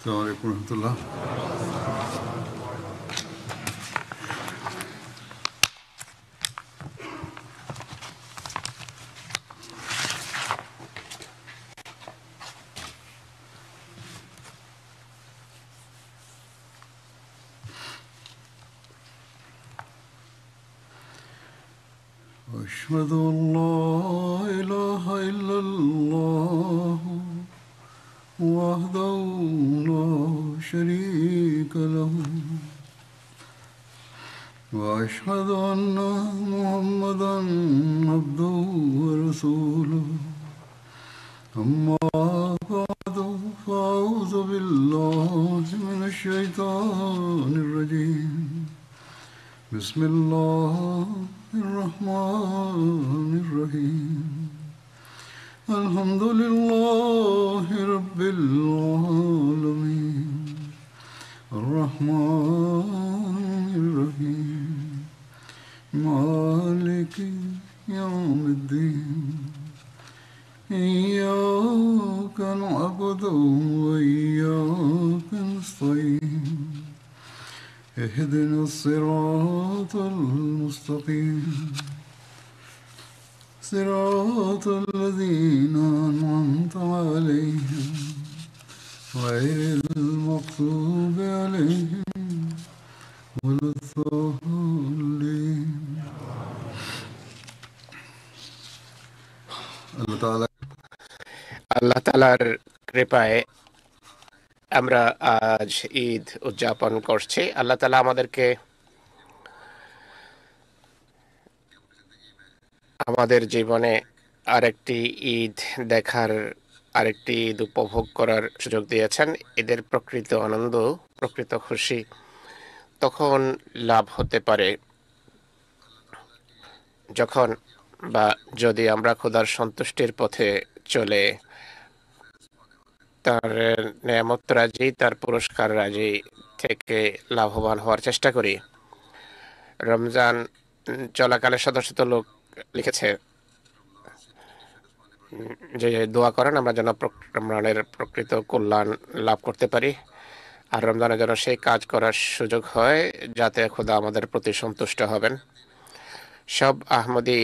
السلام عليكم ورحمة الله. أشهد أن لا إله إلا الله وحده لا شريك له وأشهد أن محمدا عبده ورسوله أما بعد فأعوذ بالله من الشيطان الرجيم بسم الله الرحمن الرحيم الحمد لله رب العالمين الرحمن الرحيم مالك يوم الدين إياك نعبد وإياك نستعين اهدنا الصراط المستقيم صراط الذين أنعمت عليهم غير المغضوب عليهم ولا الضالين. আল্লাহ তাআলার কৃপায় আমরা আজ ঈদ উদযাপন করছি। আল্লাহ তাআলা আমাদেরকে আমাদের জীবনে আরেকটি ঈদ দেখার, আরেকটি ঈদ উপভোগ করার সুযোগ দিয়েছেন। ঈদের প্রকৃত আনন্দ, প্রকৃত খুশি তখন লাভ হতে পারে যখন বা যদি আমরা খোদার সন্তুষ্টির পথে চলে তার নেয়ামত রাজি, তার পুরস্কার রাজি থেকে লাভবান হওয়ার চেষ্টা করি। রমজান চলাকালে শত শত লোক লিখেছে যে দোয়া করেন আমরা যেন রমজানের প্রকৃত কল্যাণ লাভ করতে পারি, আর রমজানে যেন সেই কাজ করার সুযোগ হয় যাতে খোদা আমাদের প্রতি সন্তুষ্ট হবেন। সব আহমদী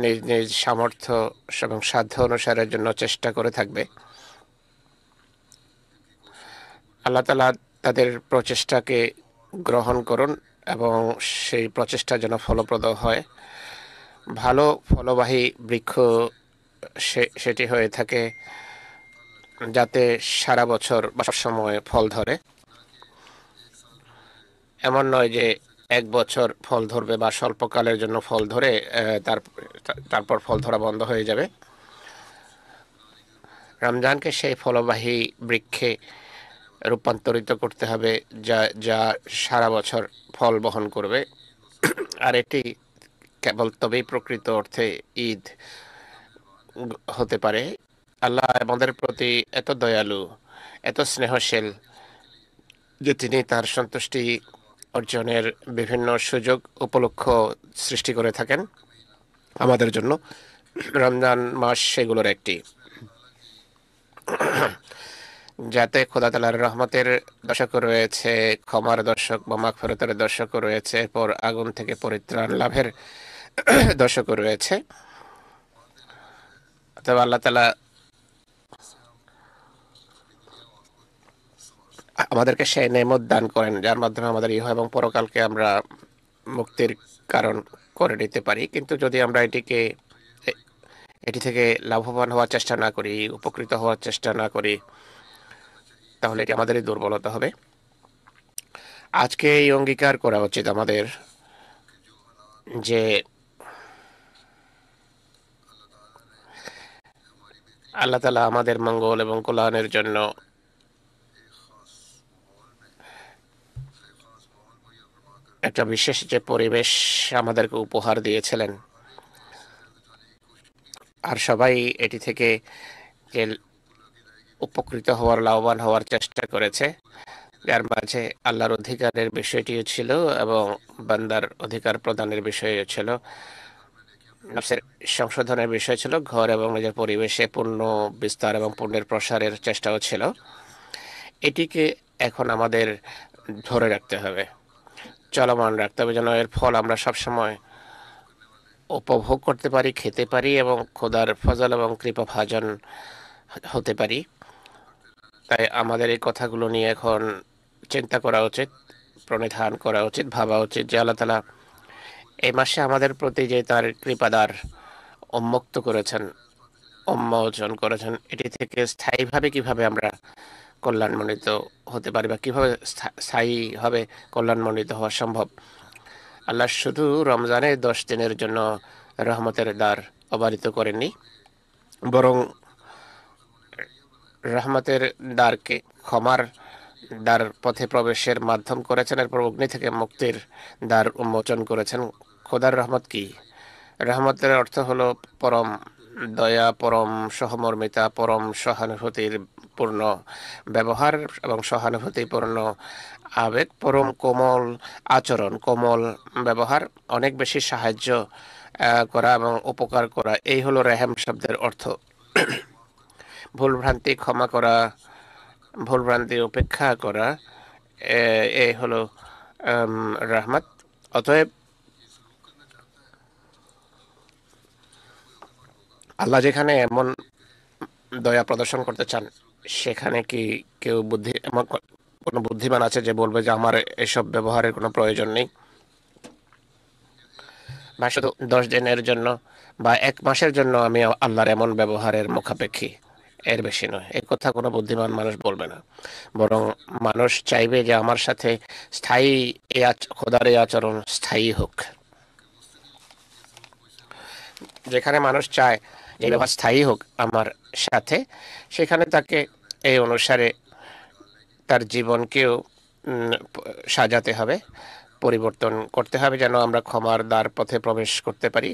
নিজ নিজ সামর্থ্য এবং সাধ্য অনুসারের জন্য চেষ্টা করে থাকবে। আল্লাহ তাআলা তাদের প্রচেষ্টাকে গ্রহণ করুন এবং সেই প্রচেষ্টা যেন ফলপ্রদ হয়। ভালো ফলবাহী বৃক্ষ সেটি হয়ে থাকে যাতে সারা বছর বা সবসময় ফল ধরে। এমন নয় যে এক বছর ফল ধরবে বা স্বল্পকালের জন্য ফল ধরে তারপর ফল ধরা বন্ধ হয়ে যাবে। রমজানকে সেই ফলবাহী বৃক্ষে রূপান্তরিত করতে হবে যা সারা বছর ফল বহন করবে। আর এটি কেবল তবেই প্রকৃত অর্থে ঈদ হতে পারে। আল্লাহ আমাদের প্রতি এত দয়ালু, এত স্নেহশীল যে তিনি তার সন্তুষ্টি অর্জনের বিভিন্ন সুযোগ উপলক্ষ সৃষ্টি করে থাকেন আমাদের জন্য। রমজান মাস সেগুলোর একটি, যাতে খোদা তাআলার রহমতের দশক রয়েছে, ক্ষমার দশক বা মাগফিরাতের দশক রয়েছে, এরপর আগুন থেকে পরিত্রাণ লাভের দশক রয়েছে। তবে আল্লাহ তাআলা আমাদেরকে সেই নেমত দান করেন যার মাধ্যমে আমাদের ইহ এবং পরকালকে আমরা মুক্তির কারণ করে নিতে পারি। কিন্তু যদি আমরা এটি থেকে লাভবান হওয়ার চেষ্টা না করি, উপকৃত হওয়ার চেষ্টা না করি, তাহলে এটি আমাদেরই দুর্বলতা হবে। আজকে এই অঙ্গীকার করা উচিত আমাদের যে আল্লাহ তাআলা আমাদের মঙ্গল এবং কল্যাণের জন্য একটা বিশেষ যে পরিবেশ আমাদেরকে উপহার দিয়েছিলেন, আর সবাই এটি থেকে যে উপকৃত হওয়ার, লাভবান হওয়ার চেষ্টা করেছে, যার মাঝে আল্লাহর অধিকারের বিষয়টিও ছিল এবং বান্দার অধিকার প্রদানের বিষয়ও ছিল, নফসের সংশোধনের বিষয় ছিল, ঘর এবং নিজের পরিবেশে পূর্ণ বিস্তার এবং পূর্ণের প্রসারের চেষ্টাও ছিল। এটিকে এখন আমাদের ধরে রাখতে হবে, চলমান রাখতে হবে, যেন এর ফল আমরা সবসময় উপভোগ করতে পারি, খেতে পারি এবং খোদার ফজল এবং কৃপা ভাজন হতে পারি। তাই আমাদের এই কথাগুলো নিয়ে এখন চিন্তা করা উচিত, প্রণিধান করা উচিত, ভাবা উচিত যে আল্লাহ তাআলা এই মাসে আমাদের প্রতি যে তার কৃপাদার উন্মুক্ত করেছেন, উন্মোচন করেছেন, এটি থেকে স্থায়ীভাবে কিভাবে আমরা কল্যাণমণ্ডিত হতে পারি বা কিভাবে স্থায়ীভাবে কল্যাণমণ্ডিত হওয়া সম্ভব। আল্লাহ শুধু রমজানের 10 দিনের জন্য রহমতের দ্বার অবারিত করেননি, বরং রহমতের দ্বারকে ক্ষমার দ্বার পথে প্রবেশের মাধ্যম করেছেন, এরপর অগ্নি থেকে মুক্তির দ্বার উন্মোচন করেছেন। খোদার রহমত কি? রহমতের অর্থ হলো পরম দয়া, পরম সহমর্মিতা, পরম সহানুভূতির পূর্ণ ব্যবহার এবং সহানুভূতিপূর্ণ আবেগ, পরম কোমল আচরণ, কোমল ব্যবহার, অনেক বেশি সাহায্য করা এবং উপকার করা। এই হলো রেহেম শব্দের অর্থ। ভুলভ্রান্তি ক্ষমা করা, ভুলভ্রান্তি উপেক্ষা করা, এই হলো রহমত। অতএব আল্লাহ যেখানে এমন দয়া প্রদর্শন করতে চান, সেখানে কি কেউ এমন কোনো বুদ্ধিমান আছে যে বলবে যে আমার এসব ব্যবহারের কোনো প্রয়োজন নেই, বা শুধু 10 দিনের জন্য বা 1 মাসের জন্য আমি আল্লাহর এমন ব্যবহারের মুখাপেক্ষী, এর বেশি নয়। এই কথা কোনো বুদ্ধিমান মানুষ বলবে না, বরং মানুষ চাইবে যে আমার সাথে স্থায়ী খোদার এই আচরণ স্থায়ী হোক। যেখানে মানুষ চায় যে ব্যবহার স্থায়ী হোক আমার সাথে, সেখানে তাকে এই অনুসারে তার জীবনকেও সাজাতে হবে, পরিবর্তন করতে হবে, যেন আমরা ক্ষমার দ্বার পথে প্রবেশ করতে পারি,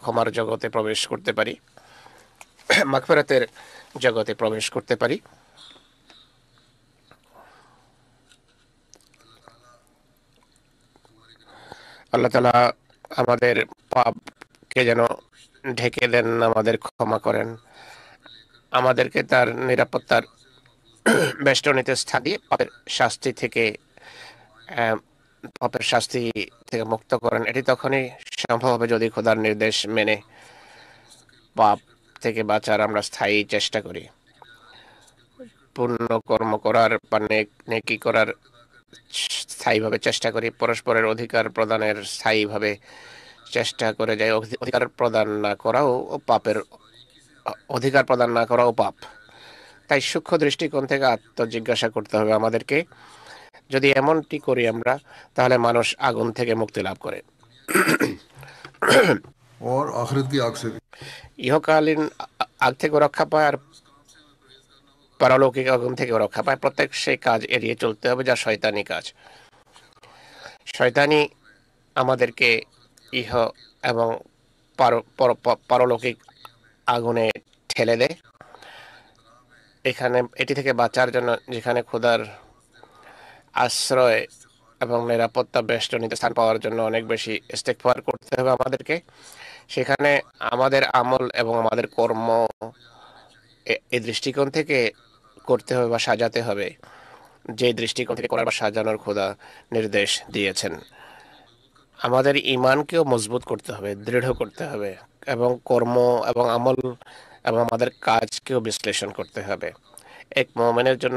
ক্ষমার জগতে প্রবেশ করতে পারি, মাগফিরাতের জগতে প্রবেশ করতে পারি। আল্লাহ তাআলা আমাদের পাপকে যেন ঢেকে দেন, আমাদের ক্ষমা করেন, আমাদেরকে তার নিরাপত্তার বেষ্টনীতে স্থান দিয়ে পাপের শাস্তি থেকে মুক্ত করেন। এটি তখনই সম্ভব হবে যদি খোদার নির্দেশ মেনে পাপ থেকে বাঁচার আমরা স্থায়ী চেষ্টা করি, পূর্ণ কর্ম করার বা নেকি করার স্থায়ীভাবে চেষ্টা করি, পরস্পরের অধিকার প্রদানের স্থায়ীভাবে চেষ্টা করে যাই। অধিকার প্রদান না করাও পাপ। তাই সূক্ষ্ম দৃষ্টিকোণ থেকে আত্মজিজ্ঞাসা করতে হবে আমাদেরকে। যদি এমনটি করি আমরা, তাহলে মানুষ আগুন থেকে মুক্তি লাভ করে। और आखिरत की आग से भी। ইহকালীন আগ থেকে রক্ষা পায় আর পারলৌকিক আগুন থেকে রক্ষা পায়। প্রত্যেক সেই কাজ এড়িয়ে চলতে হবে যা শয়তানি কাজ। শয়তানি আমাদেরকে ইহ এবং পারলৌকিক আগুনে ঠেলে দেয়। এটি থেকে বাঁচার জন্য, যেখানে খোদার আশ্রয় এবং নিরাপত্তা বেষ্টনীতে স্থান পাওয়ার জন্য অনেক বেশি ইস্তেগফার করতে হবে আমাদেরকে, সেখানে আমাদের আমল এবং আমাদের কর্ম এই দৃষ্টিকোণ থেকে করতে হবে বা সাজাতে হবে, যে দৃষ্টিকোণ থেকে করার বা সাজানোর খোদা নির্দেশ দিয়েছেন। আমাদের ঈমানকেও মজবুত করতে হবে, দৃঢ় করতে হবে, এবং কর্ম এবং আমল এবং আমাদের কাজকেও বিশ্লেষণ করতে হবে। এক মুমিনের জন্য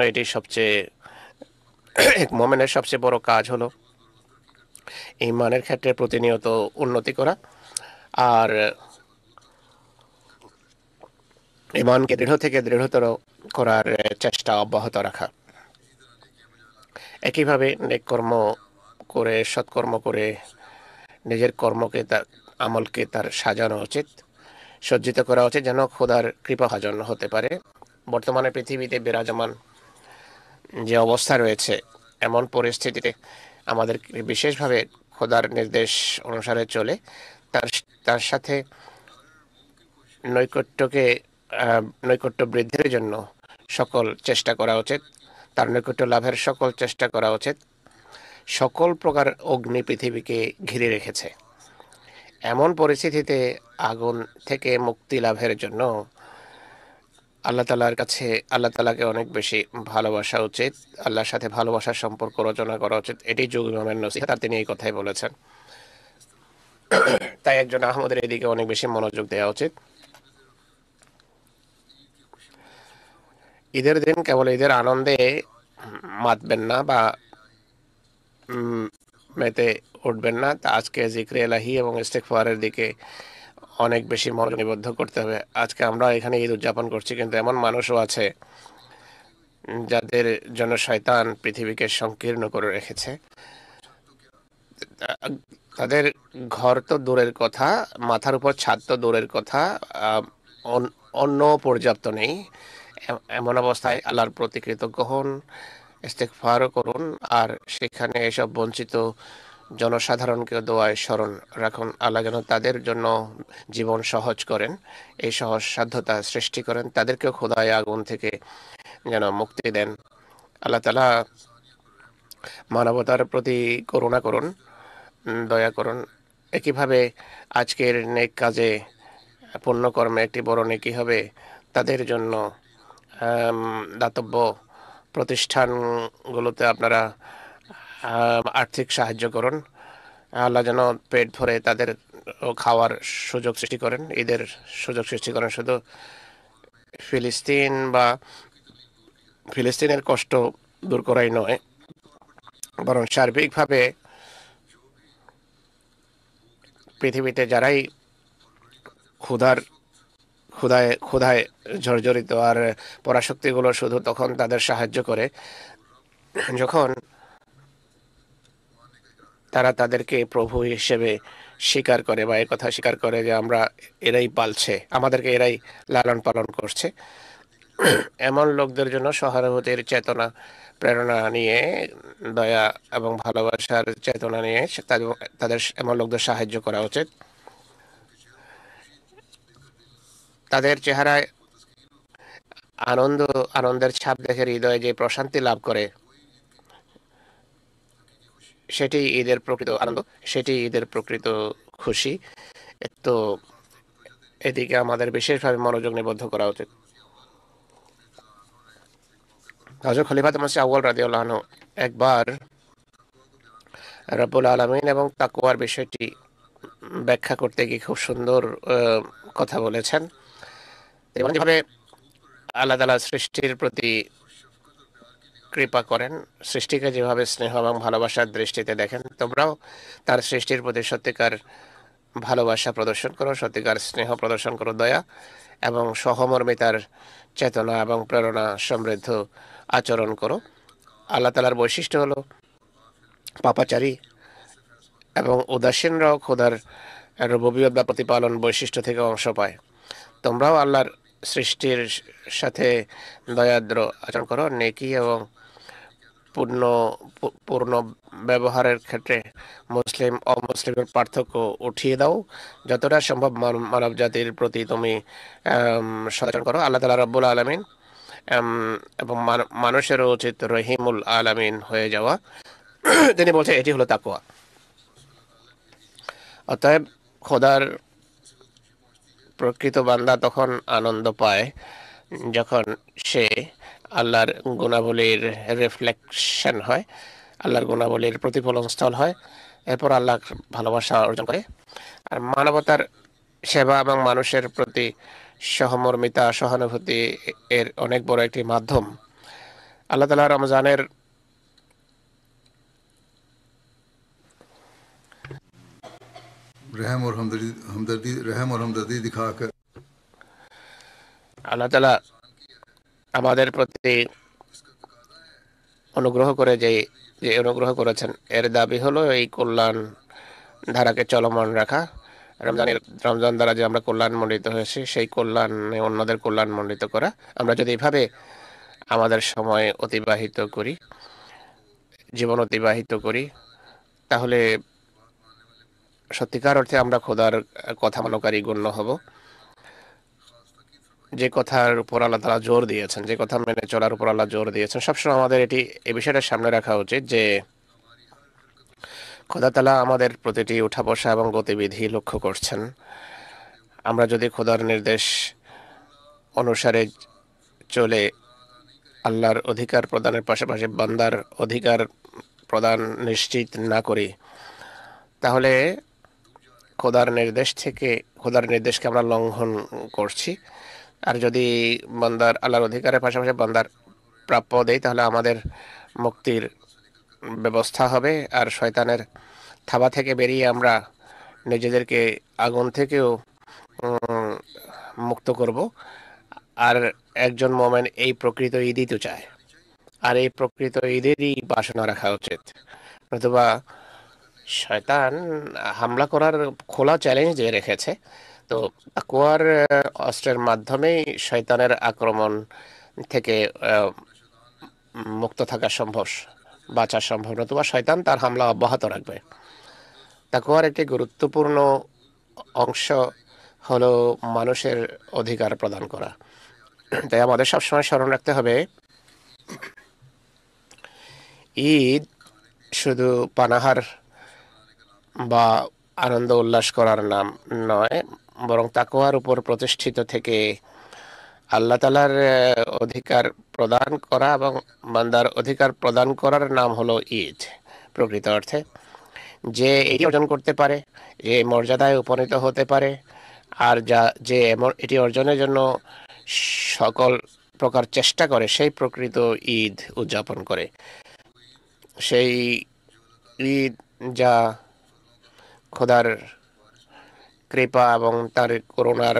এক মুমিনের সবচেয়ে বড় কাজ হলো ঈমানের ক্ষেত্রে প্রতিনিয়ত উন্নতি করা আর ঈমানকে দৃঢ় থেকে দৃঢ়তর করার চেষ্টা অব্যাহত রাখা। একইভাবে নেক কর্ম করে, সৎকর্ম করে নিজের আমলকে তার সাজানো উচিত, সজ্জিত করা উচিত, যেন খোদার কৃপাভাজন হতে পারে। বর্তমানে পৃথিবীতে বিরাজমান যে অবস্থা রয়েছে, এমন পরিস্থিতিতে আমাদের বিশেষভাবে খোদার নির্দেশ অনুসারে চলে তার তার সাথে নৈকট্য বৃদ্ধির জন্য সকল চেষ্টা করা উচিত, তার নৈকট্য লাভের সকল চেষ্টা করা উচিত। সকল প্রকার অগ্নি পৃথিবীকে ঘিরে রেখেছে। এমন পরিস্থিতিতে আগুন থেকে মুক্তি লাভের জন্য আল্লাহ তাআলার কাছে আল্লাহ তাআলাকে অনেক বেশি ভালোবাসা উচিত, আল্লাহর সাথে ভালোবাসার সম্পর্ক রচনা করা উচিত। এটি যুগ ইমামের নসিহত, আর তিনি এই কথাই বলেছেন। তাই একজন আহমদের এদিকে অনেক বেশি মনোযোগ দেওয়া উচিত। ঈদের দিন কেবল ঈদের আনন্দে মাতবেন না বা মেতে উঠবেন না, তা আজকে জিক্রে এলাহি এবং ইস্তেগফারের দিকে অনেক বেশি মনোযোগ নিবদ্ধ করতে হবে। আজকে আমরা এখানে ঈদ উদযাপন করছি, কিন্তু এমন মানুষও আছে যাদের জন্য শয়তান পৃথিবীকে সংকীর্ণ করে রেখেছে। তাদের ঘর তো দূরের কথা, মাথার উপর ছাদ তো দূরের কথা, অন্য পর্যাপ্ত নেই। এমন অবস্থায় আল্লাহর প্রতি কৃতজ্ঞ হন, ইস্তেগফারও করুন, আর সেখানে এসব বঞ্চিত জনসাধারণকে দোয়ায় স্মরণ রাখুন। আল্লাহ যেন তাদের জন্য জীবন সহজ করেন, এই সহজ সাধ্যতা সৃষ্টি করেন, তাদেরকেও খোদায় আগুন থেকে যেন মুক্তি দেন। আল্লাহ তাআলা মানবতার প্রতি করুণা করুন, দয়া করুন। একইভাবে আজকের নেক কাজে, পুণ্যকর্মে একটি বড় নেকি হবে তাদের জন্য। দাতব্য প্রতিষ্ঠানগুলোতে আপনারা আর্থিক সাহায্য করুন। আল্লাহ যেন পেট ভরে তাদের খাওয়ার সুযোগ সৃষ্টি করেন, ঈদের সুযোগ সৃষ্টি করেন। শুধু ফিলিস্তিনের কষ্ট দূর করাই নয়, বরং সার্বিকভাবে পৃথিবীতে যারাই ক্ষুধার ক্ষুধায় ক্ষুধায় জর্জরিত, আর পরাশক্তিগুলো শুধু তখন তাদের সাহায্য করে যখন তারা তাদেরকে প্রভু হিসেবে স্বীকার করে, বা এই কথা স্বীকার করে যে আমরা এরাই পালছে, আমাদেরকে এরাই লালন পালন করছে। এমন লোকদের জন্য সহানুভূতির চেতনা, প্রেরণা নিয়ে, দয়া এবং ভালোবাসার চেতনা নিয়ে তাদের এমন লোকদের সাহায্য করা উচিত। তাদের চেহারায় আনন্দের ছাপ দেখে হৃদয়ে যে প্রশান্তি লাভ করে, সেটি ঈদের প্রকৃত আনন্দ, সেটি ঈদের প্রকৃত খুশি। তো এদিকে আমাদের বিশেষভাবে মনোযোগ নিবদ্ধ করা উচিত। হযরত খলিফাতুল মসিহ আউয়াল রাদিয়াল্লাহু আনহু একবার রব্বুল আলামিন এবং তাকওয়ার বিষয়টি ব্যাখ্যা করতে গিয়ে খুব সুন্দর কথা বলেছেন। এবং যেভাবে আল্লাহ তাআলা সৃষ্টির প্রতি কৃপা করেন, সৃষ্টিকে যেভাবে স্নেহ এবং ভালোবাসার দৃষ্টিতে দেখেন, তোমরাও তার সৃষ্টির প্রতি সত্যিকার ভালোবাসা প্রদর্শন করো, সত্যিকার স্নেহ প্রদর্শন করো, দয়া এবং সহমর্মিতার চেতনা এবং প্রেরণা সমৃদ্ধ আচরণ করো। আল্লাহ তাআলার বৈশিষ্ট্য হলো পাপাচারী এবং উদাসীনরাও খোদার রুবুবিয়ত বা প্রতিপালন বৈশিষ্ট্য থেকে অংশ পায়। তোমরাও আল্লাহর সৃষ্টির সাথে দয়াদ্র আচরণ করো, নেকি এবং পূর্ণ ব্যবহারের ক্ষেত্রে মুসলিম অমুসলিমের পার্থক্য উঠিয়ে দাও। যতটা সম্ভব মানব জাতির প্রতি তুমি সচেতন করো। আল্লাহ তাআলা রব্বুল আলামিন এবং মানুষেরও উচিত রহিমুল আলামিন হয়ে যাওয়া। তিনি বলছেন এটি হলো তাকওয়া। অতএব খোদার প্রকৃত বান্দা তখন আনন্দ পায় যখন সে আল্লাহর গুণাবলীর রিফ্লেকশন হয়, আল্লাহর গুণাবলীর প্রতিফলন স্থল হয়, এরপর আল্লাহর ভালোবাসা অর্জন করে। আর মানবতার সেবা এবং মানুষের প্রতি সহমর্মিতা, সহানুভূতি এর অনেক বড় একটি মাধ্যম। আল্লাহ তাআলা রমজানের रहम और हमदर्दी दिखाकर আল্লাহ তাআলা আমাদের প্রতি অনুগ্রহ করে যে অনুগ্রহ করেছেন, এর দাবি হলো এই কল্যাণ ধারাকে চলমান রাখা। রমজান দ্বারা যে আমরা কল্যাণমণ্ডিত হয়েছি, সেই কল্যাণে অন্যদের কল্যাণমণ্ডিত করা। আমরা যদি এভাবে আমাদের সময় অতিবাহিত করি, জীবন অতিবাহিত করি, তাহলে সত্যিকার অর্থে আমরা খোদার কথা মানকারী গণ্য হব। যে কথার উপর আল্লাহ তাআলা জোর দিয়েছেন, যে কথা মেনে চলার উপর আল্লাহ জোর দিয়েছেন, সবসময় আমাদের এই বিষয়টা সামনে রাখা উচিত যে খোদা তাআলা আমাদের প্রতিটি উঠা বসা এবং গতিবিধি লক্ষ্য করছেন। আমরা যদি খোদার নির্দেশ অনুসারে চলে আল্লাহর অধিকার প্রদানের পাশাপাশি বান্দার অধিকার প্রদান নিশ্চিত না করি, তাহলে খোদার নির্দেশকে আমরা লঙ্ঘন করছি। আর যদি আল্লাহর অধিকারের পাশাপাশি বান্দার প্রাপ্য দেই, তাহলে আমাদের মুক্তির ব্যবস্থা হবে। আর শয়তানের থাবা থেকে বেরিয়ে আমরা নিজেদেরকে আগুন থেকেও মুক্ত করব। আর একজন মোমেন এই প্রকৃত ঈদই তো চায়, আর এই প্রকৃত ঈদেরই বাসনা রাখা উচিত। নতুবা শয়তান হামলা করার খোলা চ্যালেঞ্জ দিয়ে রেখেছে। তো তাকওয়ার অস্ত্রের মাধ্যমেই শয়তানের আক্রমণ থেকে মুক্ত থাকা সম্ভব, বাঁচা সম্ভব। নতুবা শয়তান তার হামলা অব্যাহত রাখবে। তাকওয়ার একটি গুরুত্বপূর্ণ অংশ হলো মানুষের অধিকার প্রদান করা। তাই আমাদের সবসময় স্মরণ রাখতে হবে, ঈদ শুধু পানাহার বা আনন্দ উল্লাস করার নাম নয়, বরং তাকওয়ার উপর প্রতিষ্ঠিত থেকে আল্লাহ তাআলার অধিকার প্রদান করা এবং বান্দার অধিকার প্রদান করার নাম হলো ঈদ। প্রকৃত অর্থে যে এটি অর্জন করতে পারে, যে মর্যাদায় উপনীত হতে পারে, আর যে এটি অর্জনের জন্য সকল প্রকার চেষ্টা করে, সেই প্রকৃত ঈদ উদযাপন করে। সেই ঈদ যা খোদার কৃপা এবং তার করুণার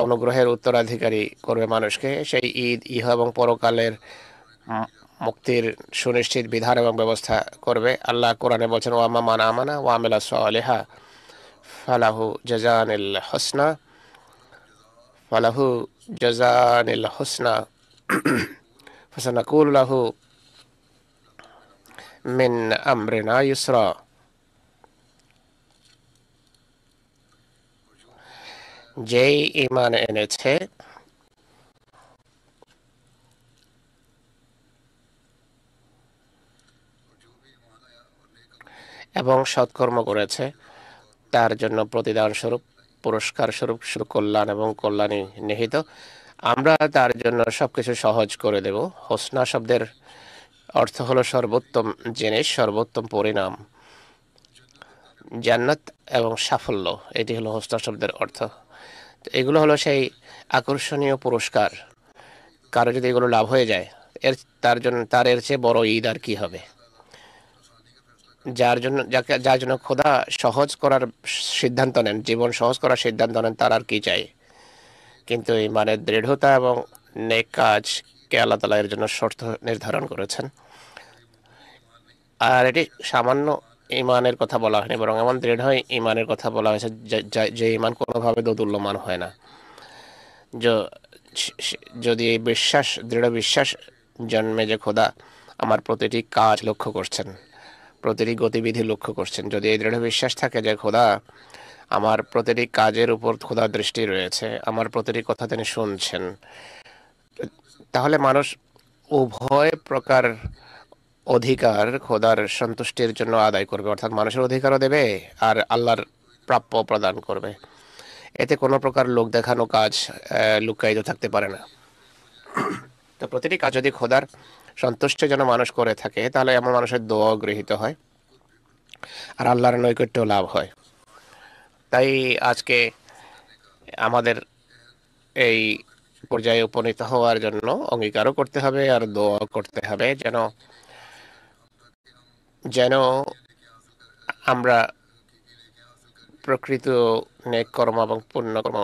অনুগ্রহের উত্তরাধিকারী করবে মানুষকে। সেই ঈদ ইহ এবং পরকালের মুক্তির সুনিশ্চিত বিধান এবং ব্যবস্থা করবে। আল্লাহ কোরআনে বলছেন, ওয়াম্মা মান আমানা ওয়া আমিলা সালিহা ফালাহু জাযানিল হুসনা ফাসানাকুলু লাহু মিন আমরিনা ইউসরা। যেই ঈমান এনেছে এবং সৎকর্ম করেছে, তার জন্য প্রতিদান স্বরূপ, পুরস্কার স্বরূপ শুধু কল্যাণ এবং কল্যাণই নিহিত। আমরা তার জন্য সবকিছু সহজ করে দেব। হোসনা শব্দের অর্থ হলো সর্বোত্তম জিনিস, সর্বোত্তম পরিণাম, জান্নাত এবং সাফল্য। এটি হলো হোসনা শব্দের অর্থ। এগুলো হলো সেই আকর্ষণীয় পুরস্কার। কারো যদি এগুলো লাভ হয়ে যায়, তার এর চেয়ে বড় ঈদ আর কি হবে। যার জন্য খোদা সহজ করার সিদ্ধান্ত নেন, জীবন সহজ করার সিদ্ধান্ত নেন, তার আর কি চাই। কিন্তু ঈমানের দৃঢ়তা এবং নেক কাজকে আল্লাহ তাআলা এর জন্য শর্ত নির্ধারণ করেছেন। আর এটি সামান্য ঈমানের কথা বলা হয়নি, বরং এমন দৃঢ় ঈমানের কথা বলা হয়েছে যে ঈমান কোনোভাবে দোদুল্যমান হয় না। যদি এই দৃঢ় বিশ্বাস জন্মে যে খোদা আমার প্রতিটি কাজ লক্ষ্য করছেন, প্রতিটি গতিবিধি লক্ষ্য করছেন, যদি এই দৃঢ় বিশ্বাস থাকে যে খোদা আমার প্রতিটি কাজের উপর খোদার দৃষ্টি রয়েছে, আমার প্রতিটি কথা তিনি শুনছেন, তাহলে মানুষ উভয় প্রকার অধিকার খোদার সন্তুষ্টির জন্য আদায় করবে। অর্থাৎ মানুষের অধিকারও দেবে আর আল্লাহর প্রাপ্য প্রদান করবে। এতে কোনো প্রকার লোক দেখানো কাজ লুকায়িত থাকতে পারে না। তো প্রতিটি কাজ যদি খোদার সন্তুষ্টির জন্য মানুষ করে থাকে, তাহলে এমন মানুষের দোয়া গৃহীত হয় আর আল্লাহর নৈকট্য লাভ হয়। তাই আজকে আমাদের এই পর্যায়ে উপনীত হওয়ার জন্য অঙ্গীকারও করতে হবে আর দোয়া করতে হবে, যেন আমরা প্রকৃত নেক কর্ম এবং পুণ্যকর্ম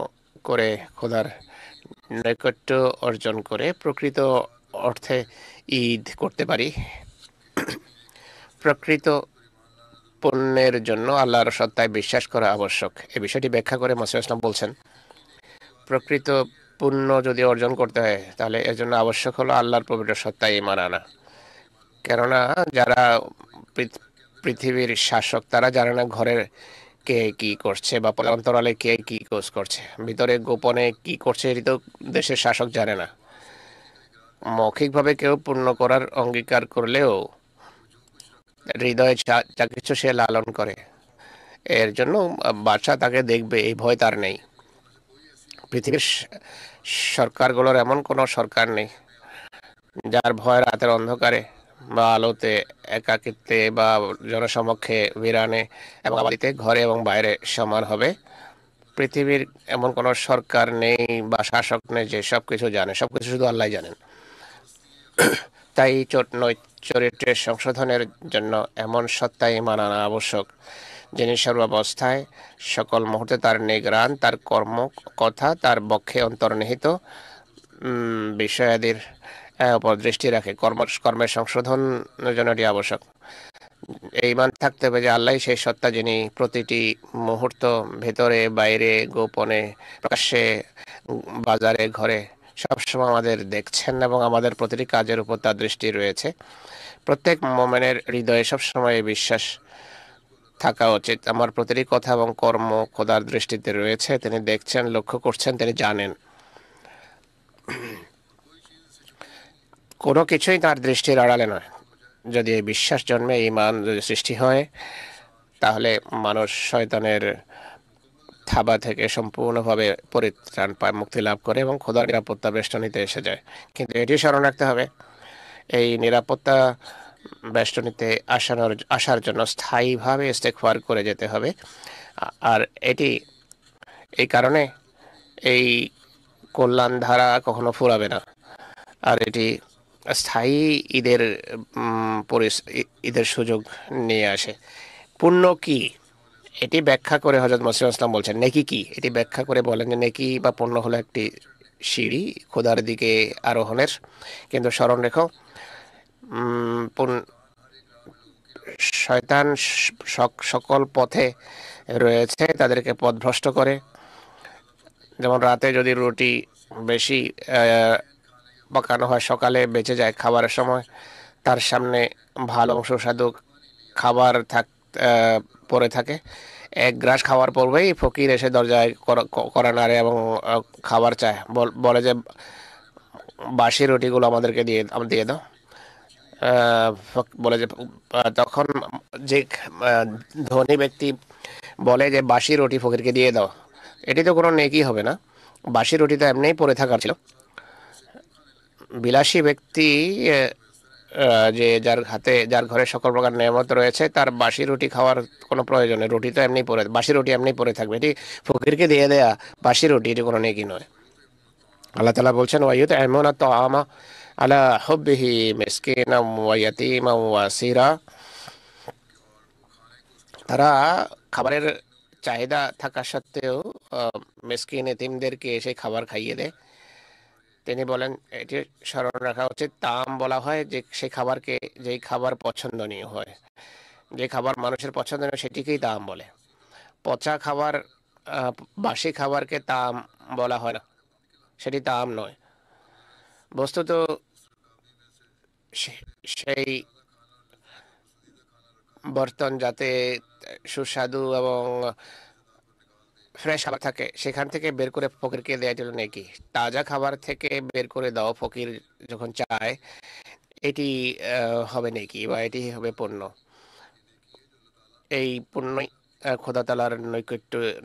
করে খোদার নৈকট্য অর্জন করে প্রকৃত অর্থে ঈদ করতে পারি। প্রকৃত পুণ্যের জন্য আল্লাহর সত্তায় বিশ্বাস করা আবশ্যক। এই বিষয়টি ব্যাখ্যা করে মুহাম্মদ ইসলাম বলছেন, প্রকৃত পুণ্য যদি অর্জন করতে হয়, তাহলে এর জন্য আবশ্যক হলো আল্লাহর পবিত্র সত্তায় ঈমান আনা। কেননা যারা পৃথিবীর শাসক, তারা জানে না ঘরের কে কি করছে বা অন্তরালে কে কি কাজ করছে, ভিতরে গোপনে কি করছে, এটি তো দেশের শাসক জানে না। মৌখিকভাবে কেউ পূর্ণ করার অঙ্গীকার করলেও হৃদয়ে যা কিছু সে লালন করে, এর জন্য বাদশা তাকে দেখবে, এই ভয় তার নেই। পৃথিবীর সরকারগুলোর এমন কোনো সরকার নেই যার ভয় রাতের অন্ধকারে বা আলোতে, একাকিত্বে বা জনসমক্ষে, বিরানে এবং আবাদিতে, ঘরে এবং বাইরে সমান হবে। পৃথিবীর এমন কোনো সরকার নেই বা শাসক নেই যে সবকিছু জানে, সবকিছু শুধু আল্লাহ জানেন। তাই চরিত্রের সংশোধনের জন্য এমন সত্তায় ঈমান আনা আবশ্যক যিনি সর্বাবস্থায় সকল মুহূর্তে তার নিগ্রাণ, তার কর্ম, কথা, তার বক্ষে অন্তর্নিহিত বিষয়াদির উপর দৃষ্টি রাখে। কর্মের সংশোধনের জন্য এটি আবশ্যক। এই ঈমান থাকতে হবে যে আল্লাহ সেই সত্তা যিনি প্রতিটি মুহূর্ত ভেতরে বাইরে, গোপনে, প্রকাশ্যে, বাজারে, ঘরে সবসময় আমাদের দেখছেন এবং আমাদের প্রতিটি কাজের উপর তার দৃষ্টি রয়েছে। প্রত্যেক মোমেনের হৃদয়ে সবসময় এই বিশ্বাস থাকা উচিত, আমার প্রতিটি কথা এবং কর্ম খোদার দৃষ্টিতে রয়েছে, তিনি দেখছেন, লক্ষ্য করছেন, তিনি জানেন। কোনো কিছুই তার দৃষ্টির আড়ালে নয়। যদি এই বিশ্বাস জন্মে, ঈমান যদি সৃষ্টি হয়, তাহলে মানুষ শয়তানের থাবা থেকে সম্পূর্ণভাবে পরিত্রাণ পায়, মুক্তি লাভ করে এবং খোদার নিরাপত্তা বেষ্টনীতে এসে যায়। কিন্তু এটি স্মরণ রাখতে হবে, এই নিরাপত্তা বেষ্টনীতে আসার জন্য স্থায়ীভাবে ইস্তেগফার করে যেতে হবে। আর এই কারণে এই কল্যাণ ধারা কখনো ফুরাবে না। আর এটি স্থায়ী ঈদের ঈদের সুযোগ নিয়ে আসে। পুণ্য কি এটি ব্যাখ্যা করে হযরত মসিহ ইসলাম বলছেন, নেকি কি এটি ব্যাখ্যা করে বলেন যে নেকি বা পুণ্য হলো একটি সিঁড়ি খোদার দিকে আরোহণের। কিন্তু স্মরণ রেখো, শয়তান সকল পথে রয়েছে, তাদেরকে পথভ্রষ্ট করে। যেমন রাতে যদি রুটি বেশি পাকানো হয়, সকালে বেঁচে যায় খাবারের সময়, তার সামনে ভালো সুস্বাদু খাবার পড়ে থাকে, এক গ্রাস খাওয়ার পূর্বেই ফকির এসে দরজায় কড়া নাড়ে এবং খাবার চায়, বলে যে বাসি রুটিগুলো আমাদেরকে দিয়ে দাও। বলে যে তখন যে ধনী ব্যক্তি বলে যে বাসি রুটি ফকিরকে দিয়ে দাও, এটি তো কোনো নেকি হবে না, বাসি রুটি তো এমনিই পড়ে থাকার ছিল। বিলাসী ব্যক্তি যে যার ঘরে সকল প্রকার নেয়ামত রয়েছে, তার বাসি রুটি খাওয়ার কোনো প্রয়োজন নেই, রুটি তো এমনি পড়ে, বাসি রুটি এমনি পড়ে থাকবে। এটি ফকিরকে দিয়ে দেয়া বাসি রুটি, এটি কোনো নেকি নয়। আল্লাহ তাআলা বলছেন, ওয়ায়ুতঈমুনা আত-তাআমা আলা হুব্বিহি মিসকিনাম ওয়া ইয়াতীমান ওয়া আসীরা। তারা খাবারের চাহিদা থাকা সত্ত্বেও মিসকিন এতিমদেরকে এসে খাবার খাইয়ে দেয়। তিনি বলেন এটি স্মরণ রাখা উচিত, তাম বলা হয় যে সেই খাবারকে, যেই খাবার পছন্দনীয় হয়, যে খাবার মানুষের পছন্দনীয় সেটিকেই তাম বলে। পচা খাবার, বাসি খাবারকে তাম বলা হয় না, সেটি তাম নয়। বস্তুত সেই বর্তন যাতে সুস্বাদু এবং ফ্রেশ খাবার থাকে, সেখান থেকে বের করে ফকিরকে দেওয়া জন্য নেকি। তাজা খাবার থেকে বের করে দাও ফকির যখন চায়, এটি হবে নেকি বা এটি হবে পুণ্য। এই পুণ্যই খোদা তাআলার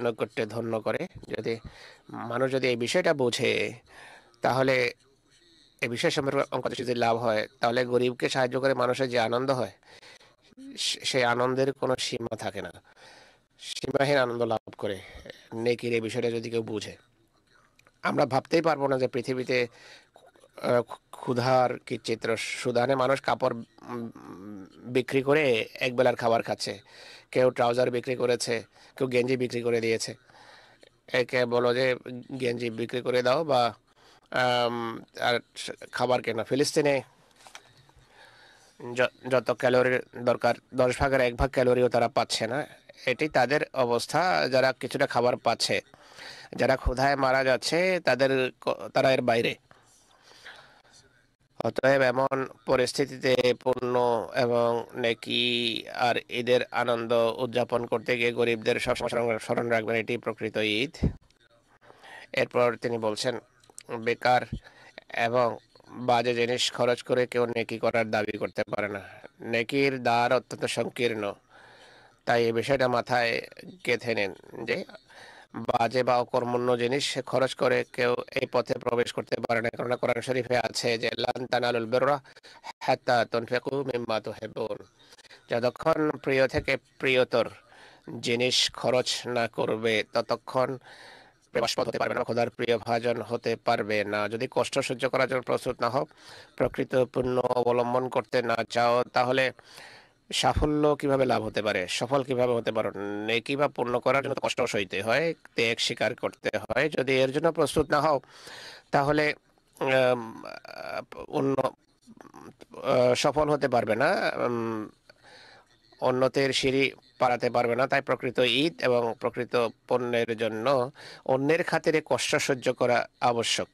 নৈকট্যে ধন্য করে। যদি মানুষ যদি এই বিষয়টা বোঝে, তাহলে এই বিষয় সম্পর্কে যদি লাভ হয়, তাহলে গরিবকে সাহায্য করে মানুষের যে আনন্দ হয়, সেই আনন্দের কোনো সীমা থাকে না, সীমাহীন আনন্দ লাভ করে নেকির এই বিষয়টা যদি কেউ বুঝে। আমরা ভাবতেই পারবো না যে পৃথিবীতে ক্ষুধার কি চিত্র। সুদানে মানুষ কাপড় বিক্রি করে একবেলার খাবার খাচ্ছে, কেউ ট্রাউজার বিক্রি করেছে, কেউ গেঞ্জি বিক্রি করে দিয়েছে। একে বলো যে গেঞ্জি বিক্রি করে দাও বা আর খাবার কেনা। ফিলিস্তিনে যত ক্যালোরির দরকার 10 ভাগের 1 ভাগ ক্যালোরিও তারা পাচ্ছে না। এটি তাদের অবস্থা, যারা কিছুটা খাবার পাচ্ছে। যারা ক্ষুধায় মারা যাচ্ছে তারা এর বাইরে। অতএব এমন পরিস্থিতিতে পুণ্য এবং নেকি আর ঈদের আনন্দ উদযাপন করতে গিয়ে গরিবদের সবসময় স্মরণ রাখবেন, এটি প্রকৃত ঈদ। এরপর তিনি বলছেন, বেকার এবং বাজে জিনিস খরচ করে কেউ নেকি করার দাবি করতে পারে না। নেকির দ্বার অত্যন্ত সংকীর্ণ, তাই এই বিষয়টা মাথায় গেঁথে নিন যে বাজে বা অকর্মণ্য জিনিস খরচ করে কেউ এই পথে প্রবেশ করতে পারে না, কারণ কোরআন শরীফে আছে যে লান তানালুল বিররা হাত্তা তুনফিকু মিম্মা তুহিব্বুন, যতক্ষণ প্রিয় থেকে প্রিয়তর জিনিস খরচ না করবে ততক্ষণ প্রেমাস্পদ হতে পারবে না, খোদার প্রিয় ভাজন হতে পারবে না। যদি কষ্ট সহ্য করার জন্য প্রস্তুত না হও, প্রকৃত পুণ্য অবলম্বন করতে না চাও, তাহলে সাফল্য কিভাবে লাভ হতে পারে, সফল কিভাবে হতে পারো? নেকি বা পূর্ণ করার জন্য কষ্ট সইতে হয়, ত্যাগ স্বীকার করতে হয়। যদি এর জন্য প্রস্তুত না হও, তাহলে আম, অন্য সফল হতে পারবে না, উন্নতির সিঁড়ি পারাতে পারবে না। তাই প্রকৃত ঈদ এবং প্রকৃত পণ্যের জন্য অন্যের খাতিরে কষ্ট সহ্য করা আবশ্যক।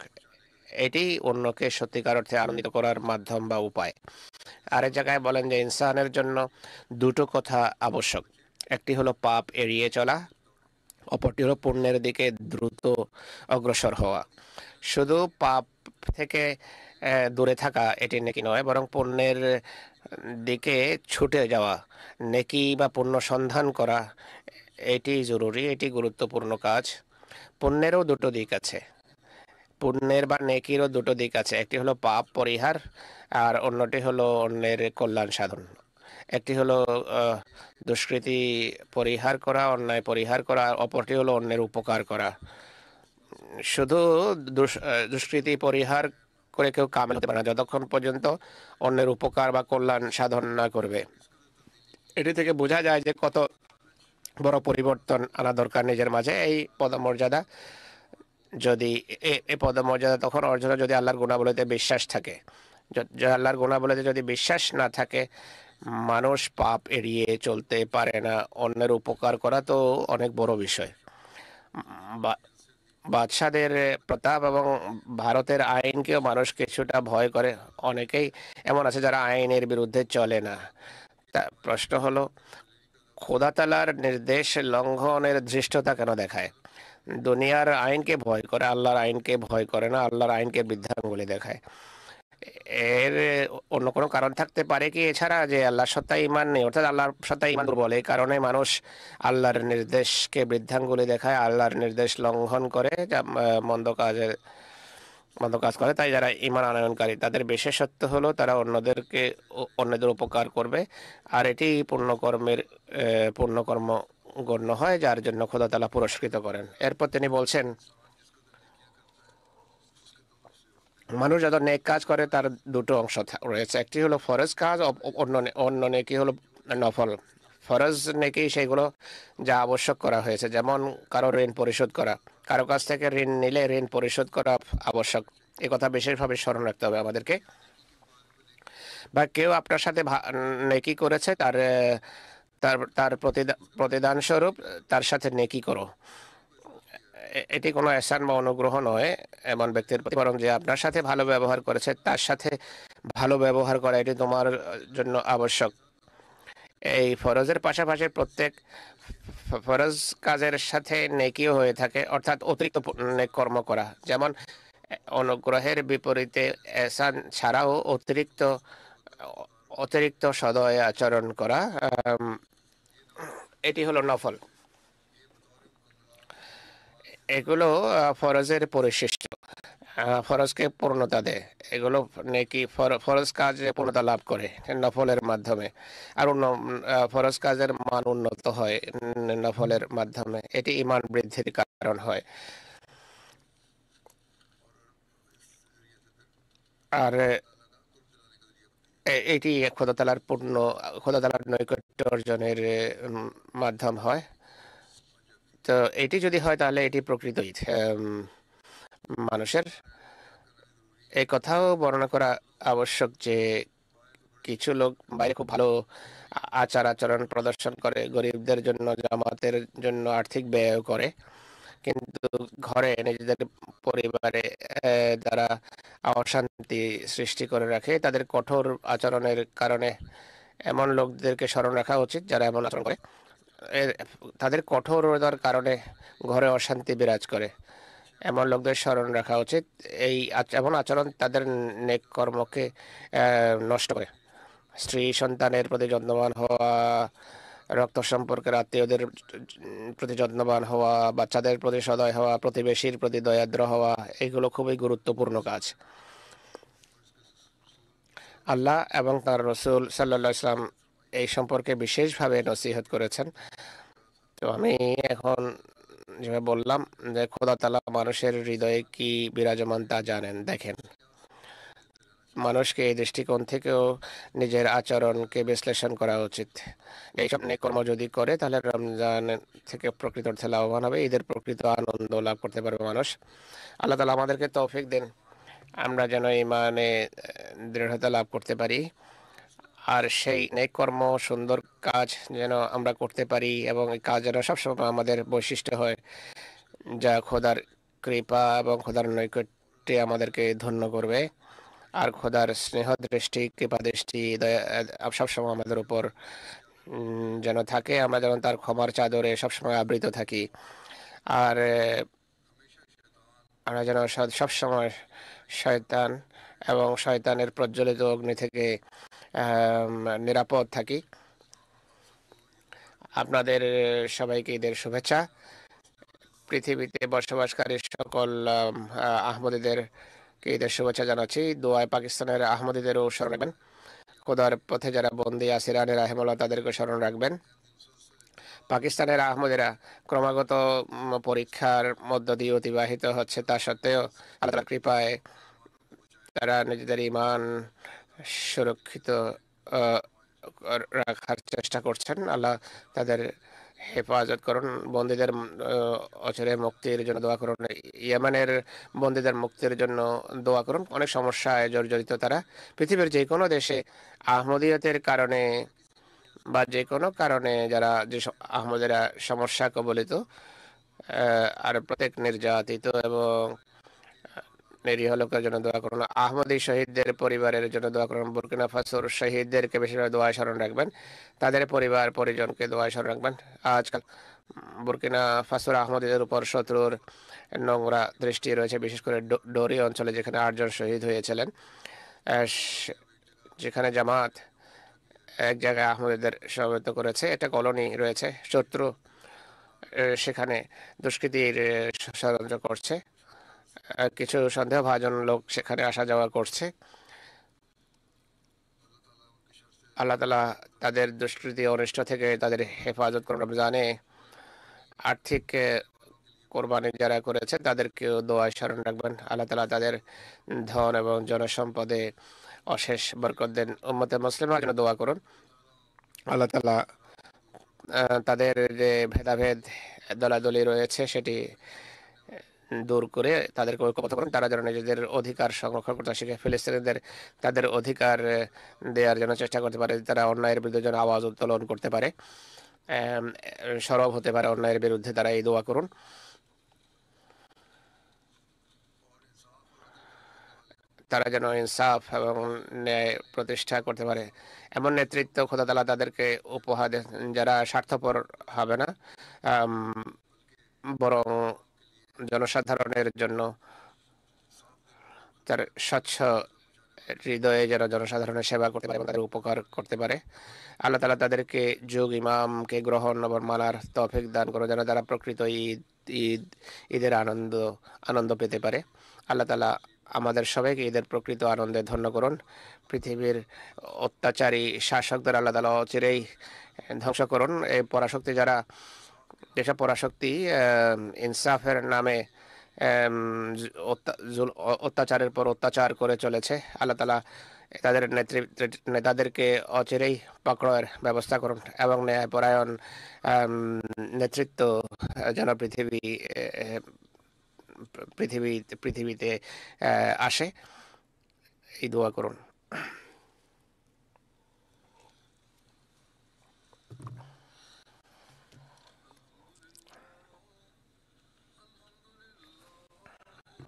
এটি অন্যকে সত্যিকার অর্থে আনন্দিত করার মাধ্যম বা উপায়। আরেক জায়গায় বলেন যে ইনসানের জন্য দুটো কথা আবশ্যক, একটি হলো পাপ এড়িয়ে চলা, অপরটি হলো পুণ্যের দিকে দ্রুত অগ্রসর হওয়া। শুধু পাপ থেকে দূরে থাকা এটি নেকি নয়, বরং পুণ্যের দিকে ছুটে যাওয়া, নেকি বা পুণ্য সন্ধান করা, এটি জরুরি, এটি গুরুত্বপূর্ণ কাজ। পুণ্যেরও দুটো দিক আছে, পুণ্যের বা নেকিরও দুটো দিক আছে, একটি হলো পাপ পরিহার আর অন্যটি হলো অন্যের কল্যাণ সাধন। একটি হলো দুষ্কৃতি পরিহার করা, অন্যায় পরিহার করা, আর অপরটি হলো অন্যের উপকার করা। শুধু দুষ্কৃতি পরিহার করে কেউ কামেল হতে পারে না যতক্ষণ পর্যন্ত অন্যের উপকার বা কল্যাণ সাধন না করবে। এটি থেকে বোঝা যায় যে কত বড় পরিবর্তন আনা দরকার নিজের মাঝে। এই পদমর্যাদা যদি এই পদমর্যাদা তখন অর্জন হয় যদি আল্লাহর গুণাবলীতে বিশ্বাস থাকে। আল্লাহর গুণাবলীতে যদি বিশ্বাস না থাকে, মানুষ পাপ এড়িয়ে চলতে পারে না। অন্যের উপকার করা তো অনেক বড় বিষয়। বাদশাদের প্রতাপ এবং ভারতের আইনকেও মানুষ কিছুটা ভয় করে। অনেকেই এমন আছে যারা আইনের বিরুদ্ধে চলে না। তা প্রশ্ন হলো, খোদা তাআলার নির্দেশ লঙ্ঘনের ধৃষ্টতা কেন দেখায়? দুনিয়ার আইনকে ভয় করে, আল্লাহর আইনকে ভয় করে না, আল্লাহর আইনকে বৃদ্ধাঙ্গুলি দেখায়। এর অন্য কোনো কারণ থাকতে পারে কি এছাড়া যে আল্লাহর সত্তায় ঈমান নেই, অর্থাৎ আল্লাহর সত্তায় ঈমান দুর্বল, এই কারণে মানুষ আল্লাহর নির্দেশকে বৃদ্ধাঙ্গুলি দেখায়, আল্লাহর নির্দেশ লঙ্ঘন করে, মন্দ কাজ করে। তাই যারা ঈমান আনয়নকারী তাদের বিশেষত্ব হলো তারা অন্যদের উপকার করবে, আর এটি পুণ্যকর্ম গণ্য হয়, যার জন্য খোদা তাআলা পুরস্কৃত করেন। এরপর তিনি বলছেন, মানুষ যত নেক কাজ করে তার দুটো অংশ রয়েছে, একটি হলো ফরজ কাজ, অন্য নেকি হলো নফল। ফরজ নেকি সেগুলো যা আবশ্যক করা হয়েছে, যেমন কারো ঋণ পরিশোধ করা, কারো কাছ থেকে ঋণ নিলে ঋণ পরিশোধ করা আবশ্যক। এ কথা বিশেষভাবে স্মরণ রাখতে হবে আমাদেরকে। বা কেউ আপনার সাথে নেকি করেছে, তার তার তার প্রতিদান স্বরূপ তার সাথে নেকি করো। এটি কোনো এহসান বা অনুগ্রহ নয় এমন ব্যক্তির প্রতি, বরং যে আপনার সাথে ভালো ব্যবহার করেছে তার সাথে ভালো ব্যবহার করা এটি তোমার জন্য আবশ্যক। এই ফরজের পাশাপাশি প্রত্যেক ফরজ কাজের সাথে নেকিও হয়ে থাকে, অর্থাৎ অতিরিক্ত নেক কর্ম করা, যেমন অনুগ্রহের বিপরীতে এহসান ছাড়াও অতিরিক্ত সদয় আচরণ করা, এটি হলো নফল। এগুলো ফরজের পরিশিষ্ট, ফরজকে পূর্ণতা দেয়। এগুলো নেকি ফরজ কাজে পূর্ণতা লাভ করে নফলের মাধ্যমে, আর ফরজ কাজের মান উন্নত হয় নফলের মাধ্যমে। এটি ঈমান বৃদ্ধির কারণ হয়। আর এটি খোদা তাআলার নৈকট্য অর্জনের মাধ্যম হয়। তো এটি যদি হয় তাহলে এটি প্রকৃত ঈদ। মানুষের এই কথাও বর্ণনা করা আবশ্যক যে কিছু লোক বাইরে খুব ভালো আচার আচরণ প্রদর্শন করে, গরিবদের জন্য, জামাতের জন্য আর্থিক ব্যয় করে, কিন্তু ঘরে নিজেদের পরিবারে তারা অশান্তি সৃষ্টি করে রাখে। তাদের কঠোর আচরণের কারণে এমন লোকদেরকে স্মরণ রাখা উচিত যারা এমন আচরণ করে। তাদের কঠোরতার কারণে ঘরে অশান্তি বিরাজ করে, এমন লোকদের স্মরণ রাখা উচিত। এমন আচরণ তাদের নেক কর্মকে নষ্ট করে। স্ত্রী সন্তানের প্রতি যত্নবান হওয়া, রক্ত সম্পর্কের আত্মীয়দের প্রতি যত্নবান হওয়া, বাচ্চাদের প্রতি সদয় হওয়া, প্রতিবেশীর প্রতি দয়াদ্র হওয়া, এগুলো খুবই গুরুত্বপূর্ণ কাজ। আল্লাহ এবং তার রসুল সাল্লাল্লাহু আলাইহি ওয়াসাল্লাম এই সম্পর্কে বিশেষভাবে নসিহত করেছেন। তো আমি এখন যেভাবে বললাম যে খোদা তাআলা মানুষের হৃদয়ে কি বিরাজমান তা জানেন। দেখেন, মানুষকে এই দৃষ্টিকোণ থেকেও নিজের আচরণকে বিশ্লেষণ করা উচিত। এইসব নেক কর্ম যদি করে তাহলে রমজান থেকে প্রকৃত অর্থে লাভবান হবে, ঈদের প্রকৃত আনন্দ লাভ করতে পারবে মানুষ। আল্লাহ তাআলা আমাদেরকে তৌফিক দেন আমরা যেন ঈমানে দৃঢ়তা লাভ করতে পারি, আর সেই নেক কর্ম সুন্দর কাজ যেন আমরা করতে পারি, এবং এই কাজ যেন সবসময় আমাদের বৈশিষ্ট্য হয়, যা খোদার কৃপা এবং খোদার নৈকট্যে আমাদেরকে ধন্য করবে। আর খোদার স্নেহ দৃষ্টি, কৃপা দৃষ্টি, সবসময় আমাদের উপর যেন থাকে, আমরা যেন তার ক্ষমার চাদরে সবসময় আবৃত থাকি। আর আমরা যেন সবসময় শয়তান এবং শয়তানের প্রজ্বলিত অগ্নি থেকে নিরাপদ থাকি। আপনাদের সবাইকে ঈদের শুভেচ্ছা। পৃথিবীতে বসবাসকারী সকল আহমদীদেরকে ঈদের শুভেচ্ছা জানাচ্ছি। দোয়ায় পাকিস্তানের আহমদীদেরও স্মরণ রাখবেন। খোদার পথে যারা বন্দী আসিরানি রাহেমুল্লাহ তাদেরকে স্মরণ রাখবেন। পাকিস্তানের আহমদীরা ক্রমাগত পরীক্ষার মধ্য দিয়ে অতিবাহিত হচ্ছে, তা সত্ত্বেও আল্লাহর কৃপায় তারা নিজেদের ঈমান সুরক্ষিত রাখার চেষ্টা করছেন। আল্লাহ তাদের হেফাজত করুন। বন্দীদের অচিরে মুক্তির জন্য দোয়া করুন। ইয়েমেনের বন্দীদের মুক্তির জন্য দোয়া করুন। অনেক সমস্যায় জর্জরিত তারা। পৃথিবীর যে কোনো দেশে আহমদিয়তের কারণে বা যে কোনো কারণে যারা যে আহমদেরা সমস্যা কবলিত, আর প্রত্যেক নির্যাতিত এবং নিরীহ লোকের জন্য দোয়া করুন। আহমদী শহীদদের পরিবারের জন্য দোয়া করুন। বুরকিনা ফাসোর শহীদদেরকে বেশিরভাগ দোয়ায় স্মরণ রাখবেন, তাদের পরিবার পরিজনকে দোয়ায় স্মরণ রাখবেন। আজকাল বুরকিনা ফাসোর আহমদীদের উপর শত্রুর নোংরা দৃষ্টি রয়েছে, বিশেষ করে ডোরি অঞ্চলে, যেখানে 8 জন শহীদ হয়েছিলেন। যেখানে জামাত এক জায়গায় আহমদীদের সমবেত করেছে, এটা কলোনি রয়েছে, শত্রু সেখানে দুষ্কৃতির ষড়যন্ত্র করছে। কিছু সন্দেহভাজন লোক সেখানে আসা যাওয়া করছে। আল্লাহ তাআলা তাদের দুষ্কৃতি অনিষ্ট থেকে তাদের হেফাজত করুন। রমজানে আর্থিক কোরবানি যারা করেছে তাদেরকেও দোয়ায় স্মরণ রাখবেন। আল্লাহ তাআলা তাদের ধন এবং জনসম্পদে অশেষ বরকত দেন। উম্মতে মুসলিমার জন্য দোয়া করুন। আল্লাহ তাআলা তাদের যে ভেদাভেদ দলাদলি রয়েছে সেটি দূর করে তাদেরকে ঐক্যবদ্ধ করুন। তারা যেন নিজেদের অধিকার সংরক্ষণ করতে শিখে, ফিলিস্তিনিদের তাদের অধিকার দেওয়ার জন্য চেষ্টা করতে পারে, তারা অন্যায়ের বিরুদ্ধে যেন আওয়াজ উত্তোলন করতে পারে, সরব হতে পারে অন্যায়ের বিরুদ্ধে। তারা এই দোয়া করুন। তারা যেন ইনসাফ এবং ন্যায় প্রতিষ্ঠা করতে পারে, এমন নেতৃত্ব খোদা তাআলা তাদেরকে উপহার দেন যারা স্বার্থপর হবে না, বরং জনসাধারণের জন্য তার স্বচ্ছ হৃদয়ে যেন জনসাধারণের সেবা করতে পারে এবং তাদের উপকার করতে পারে। আল্লাহ তাআলা তাদেরকে যুগ ইমামকে গ্রহণ এবং মানার তৌফিক দান করো, যেন তারা প্রকৃত ঈদ ঈদের আনন্দ পেতে পারে। আল্লাহ তাআলা আমাদের সবাইকে ঈদের প্রকৃত আনন্দে ধন্য করুন। পৃথিবীর অত্যাচারী শাসকদের আল্লাহ তাআলা অচিরেই ধ্বংস করুন। এই পরাশক্তি যারা, যেসব পরাশক্তি ইনসাফের নামে অত্যাচারের পর অত্যাচার করে চলেছে, আল্লাহ তাআলা তাদের নেতাদেরকে অচিরেই পকড়ের ব্যবস্থা করুন এবং ন্যায়পরায়ণ নেতৃত্ব যেন পৃথিবীতে আসে, এই দোয়া করুন।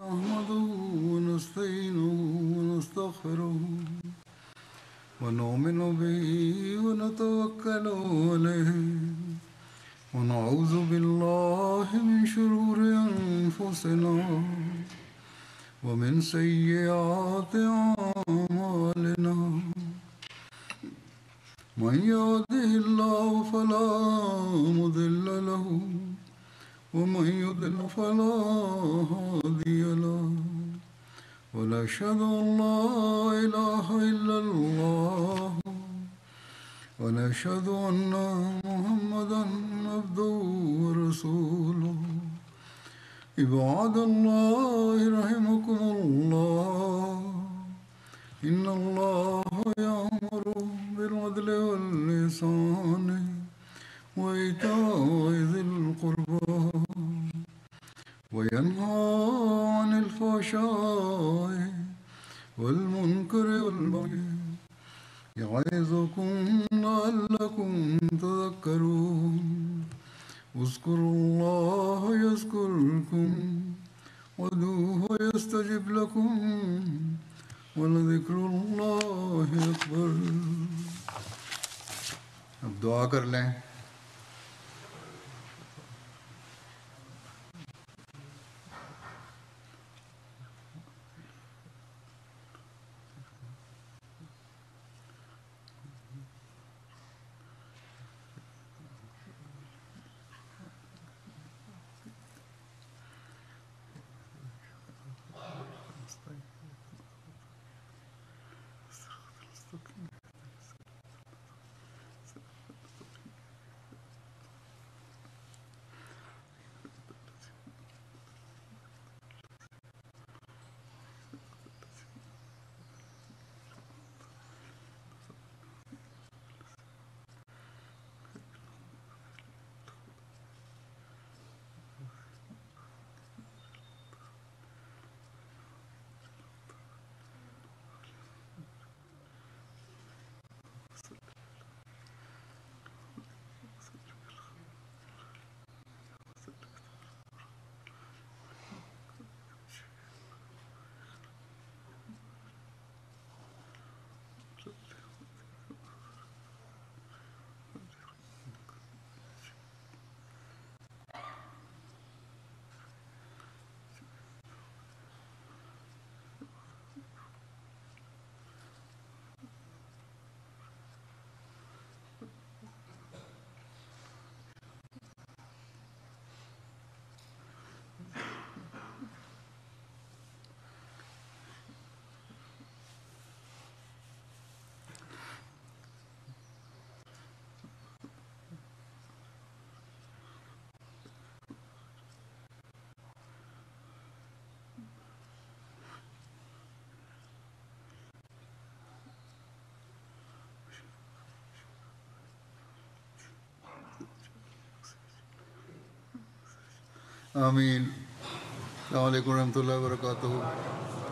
نحمده ونستعينه ونستغفره ونؤمن به ونتوكل عليه ونعوذ بالله من شرور أنفسنا ومن سيئات أعمالنا من يهده الله فلا مضل له ومن يضلل فلا هادي له ونشهد أن لا إله إلا الله ونشهد أن محمدا عبده ورسوله عباد الله رحمكم الله إن الله يأمر بالعدل والإحسان وإيتاء ذي القربى وينهى عن الفحشاء والمنكر والبغي يعظكم لعلكم تذكرون اذكروا الله يذكركم وادعوه يستجب لكم ولذكر الله أكبر. अब दुआ कर लें. आमीन. अस्सलाम वालेकुम रहमतुल्लाहि व बरकातुहू.